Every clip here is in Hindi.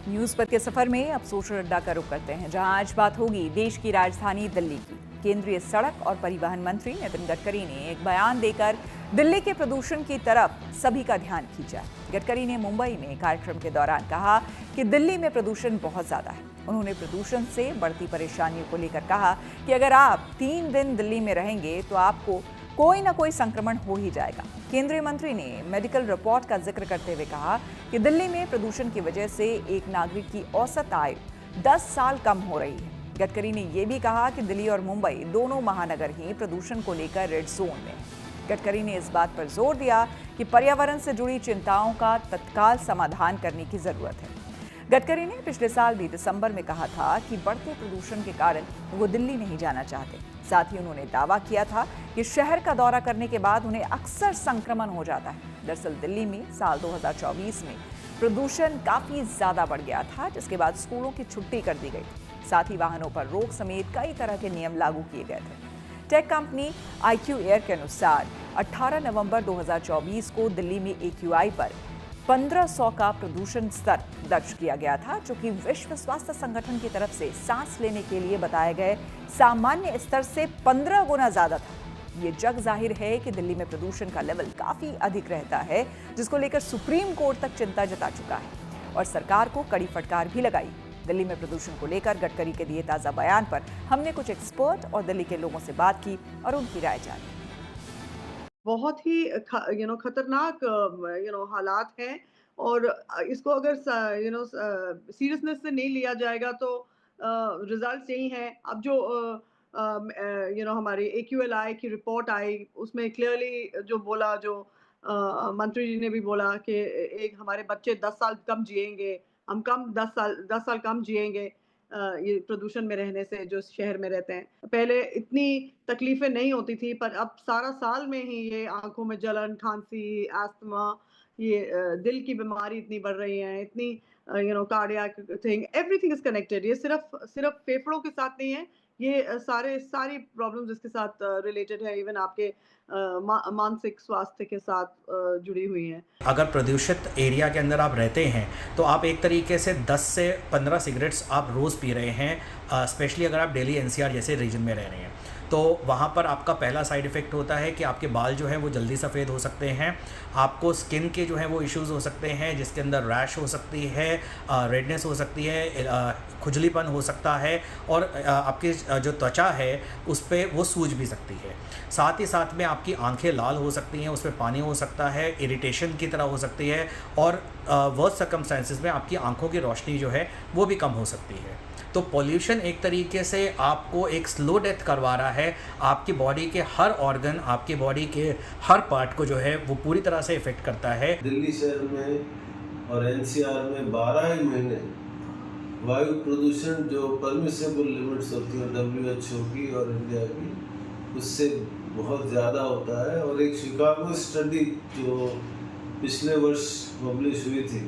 न्यूज पर के सफर में अब सोशल अड्डा का रुख करते हैं, जहां आज बात होगी देश की राजधानी दिल्ली की। केंद्रीय सड़क और परिवहन मंत्री नितिन गडकरी ने एक बयान देकर दिल्ली के प्रदूषण की तरफ सभी का ध्यान खींचा। गडकरी ने मुंबई में कार्यक्रम के दौरान कहा कि दिल्ली में प्रदूषण बहुत ज्यादा है। उन्होंने प्रदूषण से बढ़ती परेशानियों को लेकर कहा कि अगर आप 3 दिन दिल्ली में रहेंगे तो आपको कोई ना कोई संक्रमण हो ही जाएगा। केंद्रीय मंत्री ने मेडिकल रिपोर्ट का जिक्र करते हुए कहा कि दिल्ली में प्रदूषण की वजह से एक नागरिक की औसत आयु 10 साल कम हो रही है। गडकरी ने यह भी कहा कि दिल्ली और मुंबई दोनों महानगर ही प्रदूषण को लेकर रेड जोन में। गडकरी ने इस बात पर जोर दिया कि पर्यावरण से जुड़ी चिंताओं का तत्काल समाधान करने की जरूरत है। गडकरी ने पिछले साल भी दिसंबर में कहा था कि बढ़ते प्रदूषण के कारण वो दिल्ली नहीं जाना चाहते। साथ ही उन्होंने दावा किया था कि शहर का दौरा करने के बाद उन्हें अक्सर संक्रमण हो जाता है। दरअसल दिल्ली में साल 2024 में प्रदूषण काफी ज्यादा बढ़ गया था, जिसके बाद स्कूलों की छुट्टी कर दी गई। साथ ही वाहनों पर रोक समेत कई तरह के नियम लागू किए गए थे। टेक कंपनी IQ Air के अनुसार 18 नवंबर 2024 को दिल्ली में AQI पर 1500 का प्रदूषण स्तर दर्ज किया गया था, जो कि विश्व स्वास्थ्य संगठन की तरफ से सांस लेने के लिए बताए गए सामान्य स्तर से 15 गुना ज्यादा था। ये जग जाहिर है कि दिल्ली में प्रदूषण का लेवल काफी अधिक रहता है, जिसको लेकर सुप्रीम कोर्ट तक चिंता जता चुका है और सरकार को कड़ी फटकार भी लगाई। दिल्ली में प्रदूषण को लेकर गडकरी के दिए ताजा बयान पर हमने कुछ एक्सपर्ट और दिल्ली के लोगों से बात की और उनकी राय जानी। बहुत ही खतरनाक हालात हैं और इसको अगर सीरियसनेस से नहीं लिया जाएगा तो रिजल्ट्स यही हैं। अब जो हमारी AQLI की रिपोर्ट आई उसमें क्लियरली जो बोला, जो मंत्री जी ने भी बोला कि एक हमारे बच्चे 10 साल कम जिएंगे, हम कम 10 साल कम जिएंगे ये प्रदूषण में रहने से, जो शहर में रहते हैं। पहले इतनी तकलीफ़ें नहीं होती थी, पर अब सारा साल में ही ये आँखों में जलन, खाँसी, अस्थमा, ये दिल की बीमारी इतनी बढ़ रही है, इतनी cardiac thing, everything is connected. ये सिर्फ़ फेफड़ों के साथ नहीं है, ये सारी प्रॉब्लम्स इसके साथ रिलेटेड है, इवन आपके मानसिक स्वास्थ्य के साथ जुड़ी हुई हैं। अगर प्रदूषित एरिया के अंदर आप रहते हैं तो आप एक तरीके से 10 से 15 सिगरेट्स आप रोज़ पी रहे हैं, स्पेशली अगर आप दिल्ली NCR जैसे रीजन में रह रहे हैं तो वहाँ पर आपका पहला साइड इफ़ेक्ट होता है कि आपके बाल जो हैं वो जल्दी सफ़ेद हो सकते हैं। आपको स्किन के जो हैं वो इश्यूज़ हो सकते हैं, जिसके अंदर रैश हो सकती है, रेडनेस हो सकती है, खुजलीपन हो सकता है और आपकी जो त्वचा है उस पर वो सूज भी सकती है। साथ ही साथ में आपकी आंखें लाल हो सकती हैं, उसमें पानी हो सकता है, इरिटेशन की तरह हो सकती है और वर्स्ट सर्कमस्टेंसेस में आपकी आंखों की रोशनी जो है वो भी कम हो सकती है। तो पॉल्यूशन एक तरीके से आपको एक स्लो डेथ करवा रहा है। आपकी बॉडी के हर ऑर्गन, आपकी बॉडी के हर पार्ट को जो है वो पूरी तरह से इफ़ेक्ट करता है। दिल्ली शहर में और NCR में 12 ही महीने वायु प्रदूषण जो परमिसेबल लिमिट्स होती है WHO की और इंडिया की, उससे बहुत ज़्यादा होता है। और एक शिकागो स्टडी जो पिछले वर्ष पब्लिश हुई थी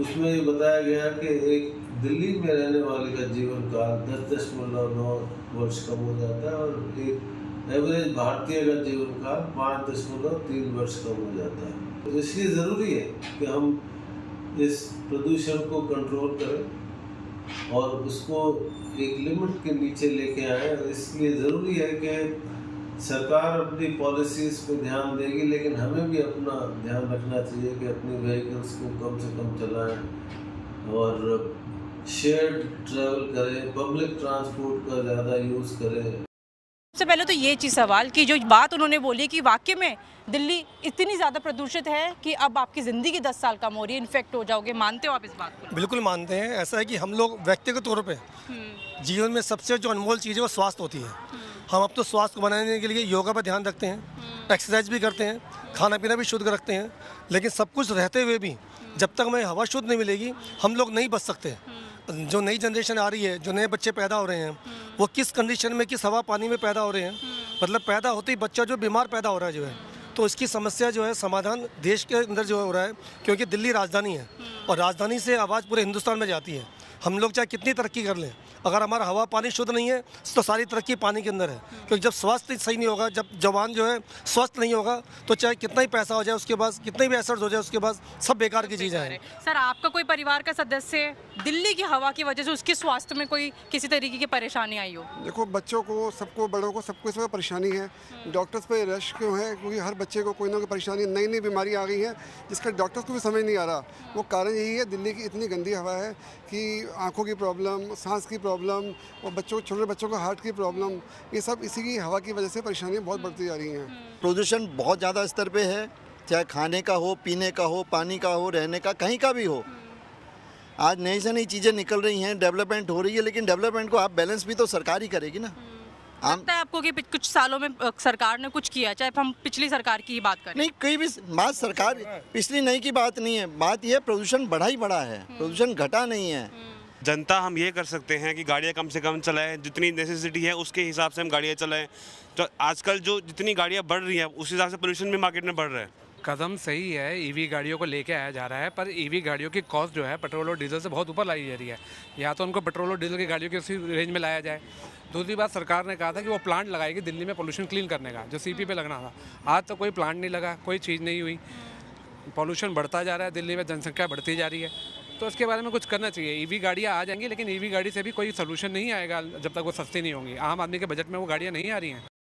उसमें ये बताया गया कि एक दिल्ली में रहने वाले का जीवन काल 10.9 वर्ष कम हो जाता है और एक एवरेज भारतीय का जीवन काल 5.3 वर्ष कम हो जाता है। तो इसलिए ज़रूरी है कि हम इस प्रदूषण को कंट्रोल करें और उसको एक लिमिट के नीचे लेके आएँ। इसलिए ज़रूरी है कि सरकार अपनी पॉलिसीज़ पे ध्यान देगी, लेकिन हमें भी अपना ध्यान रखना चाहिए कि अपनी व्हीकल्स को कम से कम चलाएं और शेयर्ड ट्रैवल करें, पब्लिक ट्रांसपोर्ट का ज़्यादा यूज़ करें। सबसे पहले तो ये चीज़ सवाल कि जो बात उन्होंने बोली कि वाकई में दिल्ली इतनी ज़्यादा प्रदूषित है कि अब आपकी ज़िंदगी 10 साल कम हो रही है, इन्फेक्ट हो जाओगे, मानते हो आप इस बात को? बिल्कुल मानते हैं। ऐसा है कि हम लोग व्यक्तिगत तौर पे जीवन में सबसे जो अनमोल चीज़ है वो स्वास्थ्य होती है। हम अब तो स्वास्थ्य को बनाने के लिए योगा पर ध्यान रखते हैं, एक्सरसाइज भी करते हैं, खाना पीना भी शुद्ध रखते हैं, लेकिन सब कुछ रहते हुए भी जब तक हमें हवा शुद्ध नहीं मिलेगी हम लोग नहीं बच सकते। जो नई जनरेशन आ रही है, जो नए बच्चे पैदा हो रहे हैं, वो किस कंडीशन में, किस हवा पानी में पैदा हो रहे हैं, मतलब पैदा होते ही बच्चा जो बीमार पैदा हो रहा है जो है, तो इसकी समस्या जो है समाधान देश के अंदर जो हो रहा है, क्योंकि दिल्ली राजधानी है और राजधानी से आवाज़ पूरे हिंदुस्तान में जाती है। हम लोग चाहे कितनी तरक्की कर लें, अगर हमारा हवा पानी शुद्ध नहीं है तो सारी तरक्की पानी के अंदर है, क्योंकि जब स्वास्थ्य सही नहीं होगा, जब जवान जो है स्वस्थ नहीं होगा, तो चाहे कितना ही पैसा हो जाए उसके पास, कितने भी एसेट्स हो जाए उसके पास, सब बेकार की चीज़ें हैं। सर, आपका कोई परिवार का सदस्य दिल्ली की हवा की वजह से उसके स्वास्थ्य में कोई किसी तरीके की परेशानी आई हो? देखो, बच्चों को, सबको, बड़ों को, सबको इसमें परेशानी है। डॉक्टर्स पे रश क्यों है? क्योंकि हर बच्चे को कोई ना कोई परेशानी, नई नई बीमारी आ गई है जिसका डॉक्टर्स को भी समझ नहीं आ रहा। वो कारण यही है, दिल्ली की इतनी गंदी हवा है कि आंखों की प्रॉब्लम, सांस की प्रॉब्लम और बच्चों, छोटे बच्चों को हार्ट की प्रॉब्लम, ये सब इसी की हवा की वजह से परेशानियाँ बहुत बढ़ती जा रही हैं। प्रदूषण बहुत ज़्यादा स्तर पे है, चाहे खाने का हो, पीने का हो, पानी का हो, रहने का, कहीं का भी हो। आज नई से नई चीज़ें निकल रही हैं, डेवलपमेंट हो रही है, लेकिन डेवलपमेंट को आप बैलेंस भी तो सरकार ही करेगी ना। लगता है आपको कि कुछ सालों में सरकार ने कुछ किया, चाहे हम पिछली सरकार की ही बात करें? नहीं, कोई भी बात सरकार पिछली नई की बात नहीं है, बात यह प्रदूषण बढ़ा ही बढ़ा है, प्रदूषण घटा नहीं है। जनता हम ये कर सकते हैं कि गाड़ियाँ कम से कम चलाएं, जितनी नेसेसिटी है उसके हिसाब से हम गाड़ियाँ चलाएं। तो आजकल जो जितनी गाड़ियाँ बढ़ रही हैं उस हिसाब से पोल्यूशन भी मार्केट में बढ़ रहा है। कदम सही है, ईवी गाड़ियों को लेके आया जा रहा है, पर ईवी गाड़ियों की कॉस्ट जो है पेट्रोल और डीजल से बहुत ऊपर लाई जा रही है। या तो उनको पेट्रोल और डीजल की गाड़ियों की उसी रेंज में लाया जाए। दूसरी बात, सरकार ने कहा था कि वो प्लांट लगाएगी दिल्ली में पोल्यूशन क्लीन करने का, जो सीपी पे लगना था। आज तो कोई प्लांट नहीं लगा, कोई चीज़ नहीं हुई, पोल्यूशन बढ़ता जा रहा है, दिल्ली में जनसंख्या बढ़ती जा रही है। तो इसके बारे में कुछ करना चाहिए। ईवी गाड़ियाँ आ जाएंगी, लेकिन ईवी गाड़ी से भी कोई सोल्यूशन नहीं आएगा जब तक वो सस्ती नहीं होंगी। आम आदमी के बजट में वो गाड़ियाँ नहीं आ रही हैं।